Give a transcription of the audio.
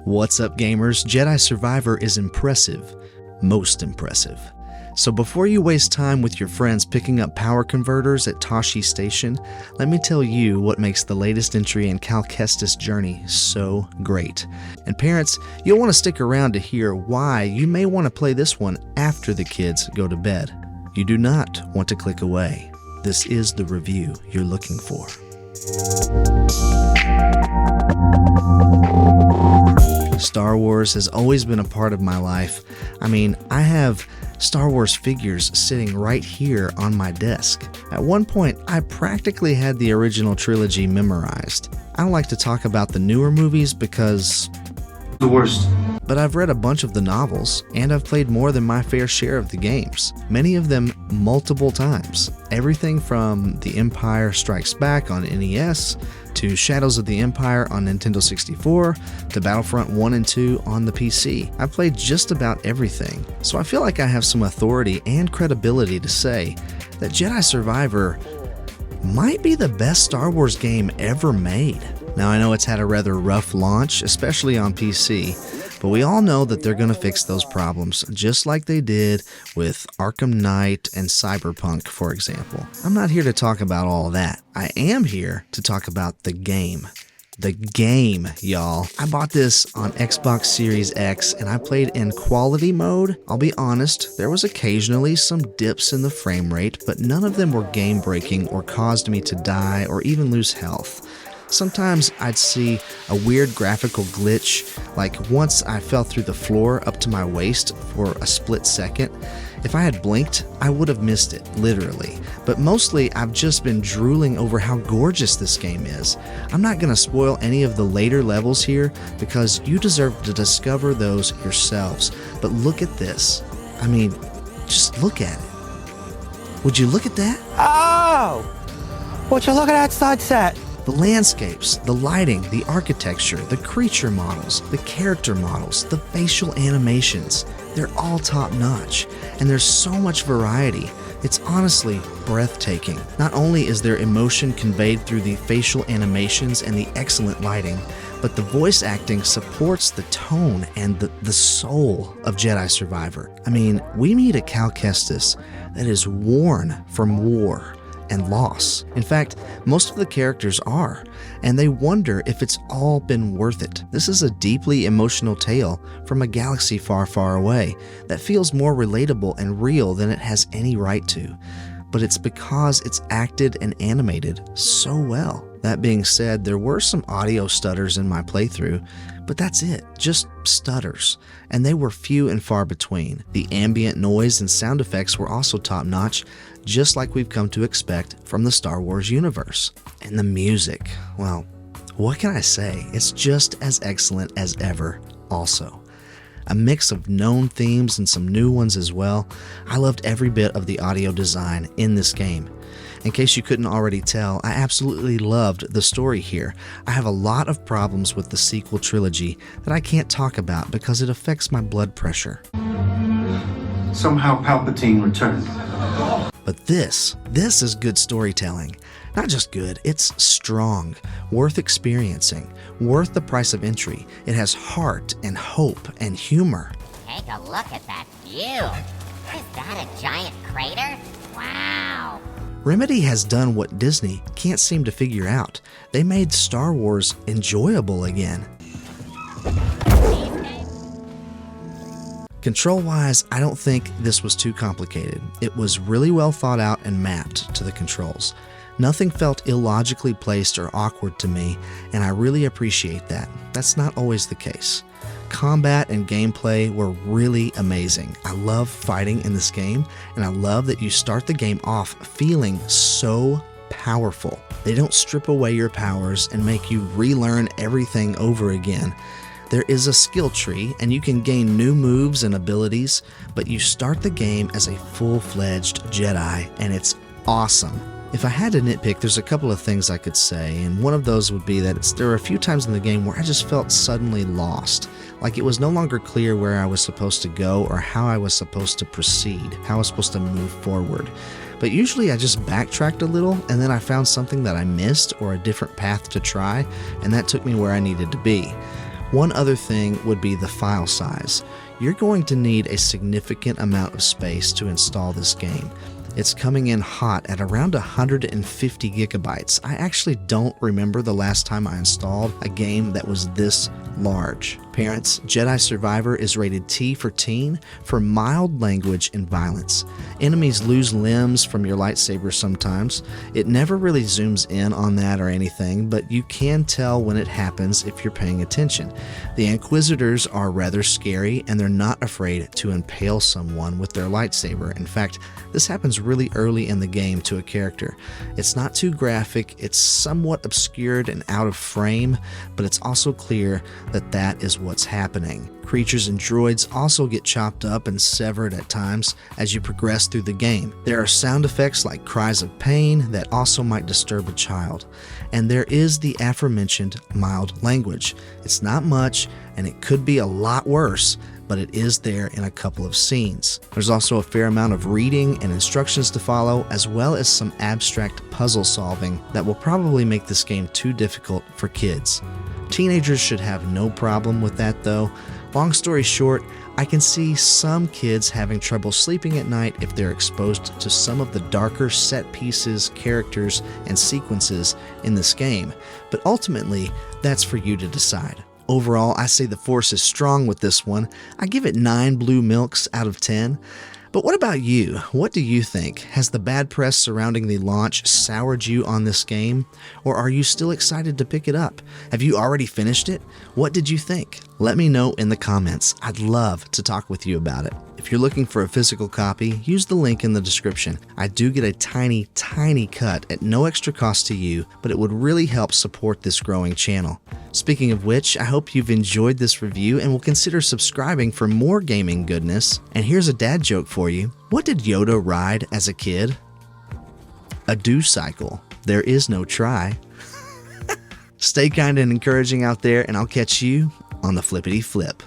What's up, gamers? Jedi Survivor is impressive. Most impressive. So before you waste time with your friends picking up power converters at Tashi Station, let me tell you what makes the latest entry in Cal Kestis' journey so great. And parents, you'll want to stick around to hear why you may want to play this one after the kids go to bed. You do not want to click away. This is the review you're looking for. Star Wars has always been a part of my life. I mean, I have Star Wars figures sitting right here on my desk. At one point, I practically had the original trilogy memorized. I don't like to talk about the newer movies because... the worst. But I've read a bunch of the novels, and I've played more than my fair share of the games, many of them multiple times. Everything from The Empire Strikes Back on NES, to Shadows of the Empire on Nintendo 64, to Battlefront 1 and 2 on the PC. I've played just about everything, so I feel like I have some authority and credibility to say that Jedi Survivor might be the best Star Wars game ever made. Now, I know it's had a rather rough launch, especially on PC, but we all know that they're going to fix those problems, just like they did with Arkham Knight and Cyberpunk, for example. I'm not here to talk about all that. I am here to talk about the game. The game, y'all. I bought this on Xbox Series X, and I played in quality mode. I'll be honest, there was occasionally some dips in the frame rate, but none of them were game-breaking or caused me to die or even lose health. Sometimes I'd see a weird graphical glitch, like once I fell through the floor up to my waist for a split second. If I had blinked, I would have missed it, literally. But mostly, I've just been drooling over how gorgeous this game is. I'm not going to spoil any of the later levels here, because you deserve to discover those yourselves. But look at this. I mean, just look at it. Would you look at that? Oh! Would you look at that sunset? The landscapes, the lighting, the architecture, the creature models, the character models, the facial animations, they're all top-notch, and there's so much variety. It's honestly breathtaking. Not only is there emotion conveyed through the facial animations and the excellent lighting, but the voice acting supports the tone and the soul of Jedi Survivor. I mean, we meet a Cal Kestis that is worn from war and loss. In fact, most of the characters are, and they wonder if it's all been worth it. This is a deeply emotional tale from a galaxy far, far away that feels more relatable and real than it has any right to. But it's because it's acted and animated so well. That being said, there were some audio stutters in my playthrough, but that's it, just stutters, and they were few and far between. The ambient noise and sound effects were also top-notch, just like we've come to expect from the Star Wars universe. And the music, well, what can I say? It's just as excellent as ever also. A mix of known themes and some new ones as well. I loved every bit of the audio design in this game. In case you couldn't already tell, I absolutely loved the story here. I have a lot of problems with the sequel trilogy that I can't talk about because it affects my blood pressure. Somehow Palpatine returned. But this is good storytelling. Not just good, it's strong, worth experiencing, worth the price of entry. It has heart and hope and humor. Take a look at that view. Is that a giant crater? Wow! Remedy has done what Disney can't seem to figure out. They made Star Wars enjoyable again. Control-wise, I don't think this was too complicated. It was really well thought out and mapped to the controls. Nothing felt illogically placed or awkward to me, and I really appreciate that. That's not always the case. Combat and gameplay were really amazing. I love fighting in this game, and I love that you start the game off feeling so powerful. They don't strip away your powers and make you relearn everything over again. There is a skill tree, and you can gain new moves and abilities, but you start the game as a full-fledged Jedi, and it's awesome. If I had to nitpick, there's a couple of things I could say, and one of those would be that there were a few times in the game where I just felt suddenly lost. Like it was no longer clear where I was supposed to go or how I was supposed to proceed, how I was supposed to move forward. But usually I just backtracked a little, and then I found something that I missed or a different path to try, and that took me where I needed to be. One other thing would be the file size. You're going to need a significant amount of space to install this game. It's coming in hot at around 150 gigabytes. I actually don't remember the last time I installed a game that was this large. Parents, Jedi Survivor is rated T for teen for mild language and violence. Enemies lose limbs from your lightsaber sometimes. It never really zooms in on that or anything, but you can tell when it happens if you're paying attention. The Inquisitors are rather scary, and they're not afraid to impale someone with their lightsaber. In fact, this happens really early in the game to a character. It's not too graphic, it's somewhat obscured and out of frame, but it's also clear that that is what's happening. Creatures and droids also get chopped up and severed at times as you progress through the game. There are sound effects like cries of pain that also might disturb a child. And there is the aforementioned mild language. It's not much, and it could be a lot worse, but it is there in a couple of scenes. There's also a fair amount of reading and instructions to follow, as well as some abstract puzzle solving that will probably make this game too difficult for kids. Teenagers should have no problem with that though. Long story short, I can see some kids having trouble sleeping at night if they're exposed to some of the darker set pieces, characters, and sequences in this game, but ultimately, that's for you to decide. Overall, I say the Force is strong with this one. I give it 9 blue milks out of 10. But what about you? What do you think? Has the bad press surrounding the launch soured you on this game? Or are you still excited to pick it up? Have you already finished it? What did you think? Let me know in the comments. I'd love to talk with you about it. If you're looking for a physical copy, use the link in the description. I do get a tiny, tiny cut at no extra cost to you, but it would really help support this growing channel. Speaking of which, I hope you've enjoyed this review and will consider subscribing for more gaming goodness. And here's a dad joke for you. What did Yoda ride as a kid? A do-cycle. There is no try. Stay kind and encouraging out there, and I'll catch you on the flippity flip.